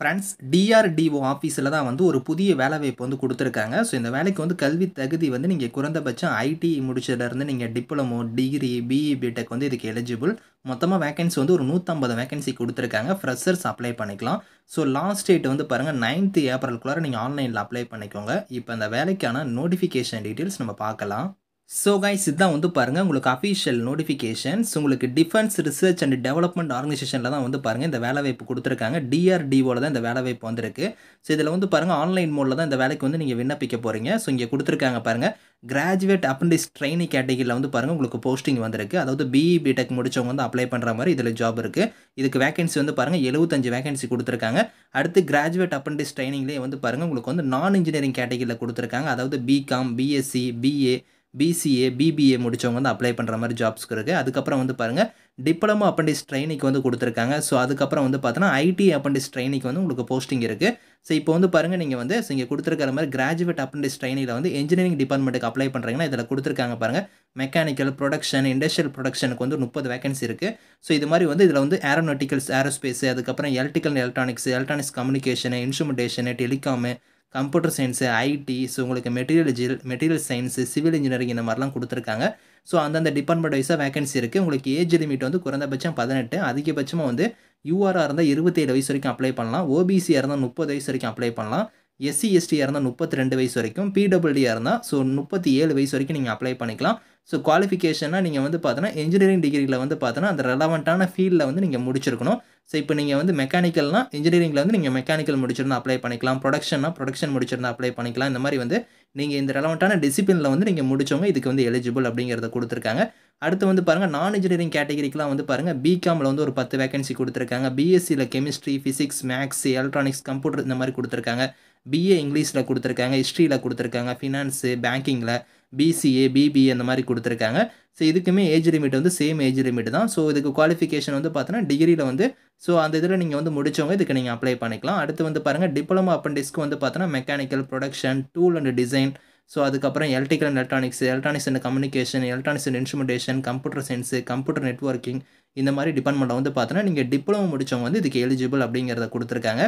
Friends DRDO ஆஃபீஸில் தான் வந்து ஒரு புதிய வேலைவாய்ப்பு வந்து கொடுத்துருக்காங்க. ஸோ இந்த வேலைக்கு வந்து கல்வி தகுதி வந்து நீங்கள் குறைந்தபட்சம் ஐடி முடிச்சதுலேருந்து நீங்கள் டிப்ளமோ, டிகிரி, பிஇ, பிடெக் வந்து இதுக்கு எலிஜிபிள். மொத்தமாக வேகன்சி வந்து ஒரு 150 வேகன்சி கொடுத்துருக்காங்க. ஃப்ரெஷர்ஸ் அப்ளை பண்ணிக்கலாம். ஸோ லாஸ்ட் டேட் வந்து பாருங்கள் 9th ஏப்ரலுக்குள்ளார நீங்கள் ஆன்லைனில் அப்ளை பண்ணிக்கோங்க. இப்போ இந்த வேலைக்கான நோட்டிஃபிகேஷன் டீட்டெயில்ஸ் நம்ம பார்க்கலாம். ஸோ கைஸ் இதுதான் வந்து பாருங்கள் உங்களுக்கு அஃபிஷியல் நோட்டிஃபிகேஷன்ஸ். உங்களுக்கு டிஃபென்ஸ் ரிசர்ச் அண்ட் டெவலப்மெண்ட் ஆர்கனைசேஷனில் தான் வந்து பாருங்கள் இந்த வேலைவாய்ப்பு கொடுத்துருக்காங்க. டிஆர்டிஓவில் தான் இந்த வேலைவாய்ப்பு வந்திருக்கு. ஸோ இதில் வந்து பாருங்கள் ஆன்லைன் மோடில் தான் இந்த வேலைக்கு வந்து நீங்கள் விண்ணப்பிக்க போகிறீங்க. ஸோ இங்கே கொடுத்துருக்காங்க பாருங்கள் கிராஜுவேட் அப்ரண்டிஸ் ட்ரெயினி கேட்டகிரியில் வந்து பாருங்கள் உங்களுக்கு போஸ்டிங் வந்திருக்கு. அதாவது பிஇ பிடெக் முடிச்சவங்க வந்து அப்ளை பண்ணுற மாதிரி இதில் ஜாப் இருக்குது. இதுக்கு வேகன்சி வந்து பாருங்கள் 75 வேகன்சி கொடுத்துருக்காங்க. அடுத்து கிராஜுவேட் அப்ரண்டிஸ் ட்ரைனிங்லேயே வந்து பாருங்கள் உங்களுக்கு வந்து நான் இன்ஜினியரிங் கேட்டகிரியில் கொடுத்துருக்காங்க. அதாவது BCom, BSc, BA, BCA, BBA முடிச்சவங்க வந்து அப்ளை பண்ணுற மாதிரி ஜாப்ஸ்க்கு இருக்குது. அதுக்கப்புறம் வந்து பாருங்கள் டிப்ளமோ அப்ரண்டிஸ் ட்ரைனிக்கு வந்து கொடுத்துருக்காங்க. ஸோ அதுக்கப்புறம் வந்து பார்த்தோன்னா ஐடி அப்ரண்டிஸ் ட்ரைனிக்கு வந்து உங்களுக்கு போஸ்டிங் இருக்குது. ஸோ இப்போ வந்து பாருங்கள் நீங்கள் வந்து இங்கே கொடுத்துருக்கிற மாதிரி கிராஜுவேட் அப்ரண்டிஸ் ட்ரைனியில் வந்து இன்ஜினியரிங் டிபார்ட்மெண்ட்டுக்கு அப்ளை பண்ணுறீங்கன்னா இதில் கொடுத்துருக்காங்க பாருங்கள் மெக்கானிக்கல், ப்ரொடக்ஷன், இண்டஸ்ட்ரியல் ப்ரொடக்ஷனுக்கு வந்து 30 வேகன்சி இருக்குது. ஸோ இது மாதிரி வந்து இதில் வந்து ஏரோநாட்டிக்கல்ஸ், ஏரோஸ்பேஸ், அதுக்கப்புறம் electrical electronics, electronics communication, instrumentation, telecom, computer science, IT, so உங்களுக்கு மெட்டீரியல் சயின்ஸு, சிவில் இன்ஜினியரிங் இந்த மாதிரிலாம் கொடுத்துருக்காங்க. ஸோ அந்தந்த டிபார்ட்மெண்ட் வைஸாக வேகன்சி இருக்குது. உங்களுக்கு ஏஜ் லிமிட் வந்து குறைந்தபட்சம் 18, அதிகபட்சமாக வந்து யூஆராக இருந்தால் 27 வயசு வரைக்கும் அப்ளை பண்ணலாம். ஓபிசியாக இருந்தால் 30 வயசு வரைக்கும் அப்ளை பண்ணலாம். எஸ்சி எஸ்டியாக இருந்தால் 32 வயசு வரைக்கும், பிடபிள்யூடியாக இருந்தால் ஸோ 37 வயசு வரைக்கும் நீங்கள் அப்ளை பண்ணிக்கலாம். ஸோ குவாலிஃபிகேஷனாக நீங்கள் வந்து பார்த்தோன்னா இன்ஜினியரிங் டிகிரியில் வந்து பார்த்தோன்னா அந்த ரெலவெண்ட்டான ஃபீல்டில் வந்து நீங்கள் முடிச்சிருக்கணும். ஸோ இப்போ நீங்கள் வந்து மெக்கானிக்கல்னா இன்ஜினியரிங்கில் வந்து நீங்கள் மெக்கானிக்கல் முடிச்சிருந்தா அப்ளை பண்ணிக்கலாம். ப்ரொடக்ஷன் முடிச்சிருந்தா அப்ளை பண்ணிக்கலாம். இந்த மாதிரி வந்து நீங்கள் இந்த ரெலவெண்ட்டான டிசிப்ளினில் வந்து நீங்கள் முடிச்சவங்க இதுக்கு வந்து எலிஜிபிள் அப்படிங்கிறத கொடுத்துருக்காங்க. அடுத்து வந்து பாருங்கள் நான் இன்ஜினியரிங் கேட்டகிரிக்கெலாம் வந்து பாருங்கள் பிகாமில் வந்து ஒரு 10 வேகன்சி கொடுத்துருக்காங்க. பிஎஸ்சியில் chemistry, physics, maths, electronics, computer இந்த மாதிரி கொடுத்துருக்காங்க. பிஏ இங்கிலீஷில் கொடுத்துருக்காங்க, ஹிஸ்ட்ரியில் கொடுத்துருக்காங்க, ஃபினான்ஸு, பேங்கிங்கில், பிசிஏ, பிபிஏ அந்த மாதிரி கொடுத்துருக்காங்க. ஸோ இதுக்குமே ஏஜ் லிமிட் வந்து சேம் ஏஜ் லிமிட் தான். ஸோ இதுக்கு குவாலிஃபிகேஷன் வந்து பார்த்தோன்னா டிகிரியில் வந்து ஸோ அந்த இதில் நீங்கள் வந்து முடிச்சவங்க இதுக்கு நீங்கள் அப்ளை பண்ணிக்கலாம். அடுத்து வந்து பாருங்கள் டிப்ளமோ அப்ரண்டிஸ்க்கு வந்து பார்த்தோன்னா mechanical, production, tool and design, so அதுக்கப்புறம் electrical and electronics and communication, electronics and instrumentation, computer science, computer networking இந்த மாதிரி டிபார்ட்மெண்ட்டில் வந்து பார்த்தோன்னா நீங்கள் டிப்ளமோ முடிச்சவங்க வந்து இதுக்கு எலிஜிபிள் அப்படிங்கிறத கொடுத்துருக்காங்க.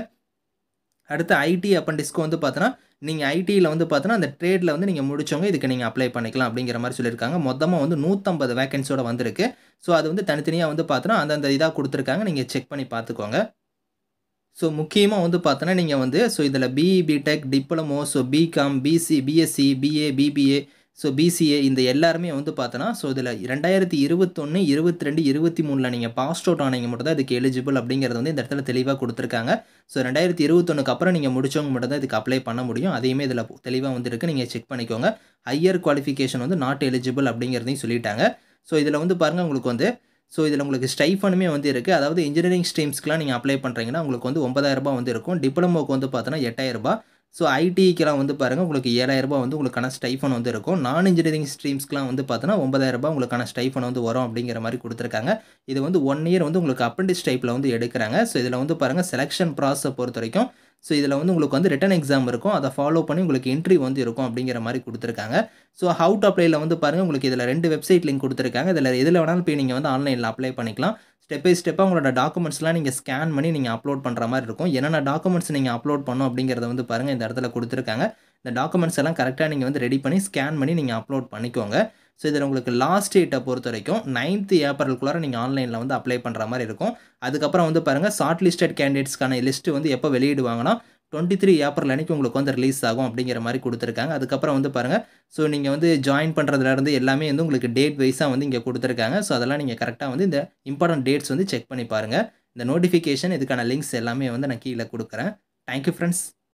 அடுத்து ஐடி அப்ரண்டிஸ்க்கு வந்து பார்த்தோன்னா நீங்கள் ஐடியில் வந்து பார்த்தோன்னா அந்த ட்ரேடில் வந்து நீங்கள் முடிச்சவங்க இதுக்கு நீங்கள் அப்ளை பண்ணிக்கலாம் அப்படிங்கிற மாதிரி சொல்லியிருக்காங்க. மொத்தமாக வந்து 150 வேகன்சியோட வந்திருக்கு. ஸோ அது வந்து தனித்தனியாக வந்து பார்த்தோன்னா அந்தந்த இதாக கொடுத்துருக்காங்க. நீங்கள் செக் பண்ணி பார்த்துக்கோங்க. ஸோ முக்கியமாக வந்து பார்த்தோன்னா நீங்கள் வந்து ஸோ இதில் BE, BTech, diploma, so BCom, BSc, BA, BBA, so BCA இந்த எல்லாருமே வந்து பார்த்தோன்னா ஸோ இதில் 2021, 22, 23 நீங்கள் பாஸ் அவுட் ஆனீங்க மட்டும் தான் இதுக்கு எலிஜிபிள் அப்படிங்கிறது வந்து இந்த இடத்துல தெளிவாக கொடுத்துருக்காங்க. ஸோ 2021க்கு அப்புறம் நீங்கள் முடிச்சவங்க மட்டும் தான் இதுக்கு அப்ளை பண்ண முடியும். அதையுமே இதில் தெளிவாக வந்து இருக்குது. நீங்கள் செக் பண்ணிக்கோங்க. ஹையர் குவாலிஃபிகேஷன் வந்து நாட் எலிஜிபிள் அப்படிங்கிறதையும் சொல்லிட்டாங்க. ஸோ இதில் வந்து பாருங்கள் உங்களுக்கு வந்து ஸோ இதில் உங்களுக்கு ஸ்டைஃபனுமே வந்து இருக்குது. அதாவது இன்ஜினியரிங் ஸ்ட்ரீம்ஸ்க்குலாம் நீங்கள் அப்ளை பண்ணுறீங்கன்னா உங்களுக்கு வந்து 9,000 வந்து இருக்கும். டிப்ளமோக்கு வந்து பார்த்தோன்னா 8,000. ஸோ ஐடிக்கெலாம் வந்து பாருங்கள் உங்களுக்கு 7,000 வந்து உங்களுக்கான ஸ்டைஃபன் வந்து இருக்கும். நான் இன்ஜினியரிங் ஸ்ட்ரீம்ஸ்க்குலாம் வந்து பார்த்தோன்னா 9,000 உங்களுக்கான ஸ்டைஃபன் வந்து வரும் அப்படிங்கிற மாதிரி கொடுத்துருக்காங்க. இது வந்து 1 இயர் வந்து உங்களுக்கு அப்ரண்டிஸ் டைப்பில் வந்து எடுக்கிறாங்க. ஸோ இதில் வந்து பாருங்கள் செலெக்ஷன் ப்ராசஸை பொறுத்த வரைக்கும் ஸோ இதில் வந்து உங்களுக்கு வந்து ரிட்டன் எக்ஸாம் இருக்கும். அதை ஃபாலோ பண்ணி உங்களுக்கு இன்டர்வியூ வந்து இருக்கும் அப்படிங்கிற மாதிரி கொடுத்துருக்காங்க. ஸோ ஹவு டு அப்ளைல வந்து பாருங்கள் உங்களுக்கு இதில் 2 வெப்சைட் லிங்க் கொடுத்துருக்காங்க. இதில் எதில் வேணாலும் போய் நீங்கள் வந்து ஆன்லைனில் அப்ளை பண்ணிக்கலாம். ஸ்டெப் பை ஸ்டெப்பாக உங்களோட டாக்குமெண்ட்ஸ்லாம் நீங்கள் ஸ்கேன் பண்ணி நீங்கள் அப்லோட் பண்ணுற மாதிரி இருக்கும். என்னென்ன டாக்குமெண்ட்ஸ் நீங்கள் அப்லோட் பண்ணணும் அப்படிங்கிறத வந்து பாருங்கள் இந்த இடத்துல கொடுத்துருக்காங்க. இந்த டாக்குமெண்ட்ஸ் எல்லாம் கரெக்டாக நீங்கள் வந்து ரெடி பண்ணி ஸ்கேன் பண்ணி நீங்கள் அப்லோட் பண்ணிக்கோங்க. ஸோ இதில் உங்களுக்கு லாஸ்ட் டேட்டை பொறுத்த வரைக்கும் 9th ஏப்ரலுக்குள்ளார நீங்கள் ஆன்லைனில் வந்து அப்ளை பண்ணுற மாதிரி இருக்கும். அதுக்கப்புறம் வந்து பாருங்கள் ஷார்ட் லிஸ்டட் கேண்டிடேட்ஸ்க்கான லிஸ்ட்டு வந்து எப்போ வெளியிடுவாங்கன்னா 23 ஏப்ரல் அன்றைக்கி உங்களுக்கு வந்து ரிலீஸ் ஆகும் அப்படிங்கிற மாதிரி கொடுத்துருக்காங்க. அதுக்கப்புறம் வந்து பாருங்கள் ஸோ நீங்கள் வந்து ஜாயின் பண்ணுறதுலேருந்து எல்லாமே வந்து உங்களுக்கு டேட் வைஸாக வந்து இங்கே கொடுத்துருக்காங்க. ஸோ அதெல்லாம் நீங்கள் கரெக்டாக வந்து இந்த இம்பார்ட்டன்ட் டேட்ஸ் வந்து செக் பண்ணி பாருங்கள். இந்த நோட்டிஃபிகேஷன் இதுக்கான லிங்க்ஸ் எல்லாமே வந்து நான் கீழே கொடுக்குறேன். Thank you friends.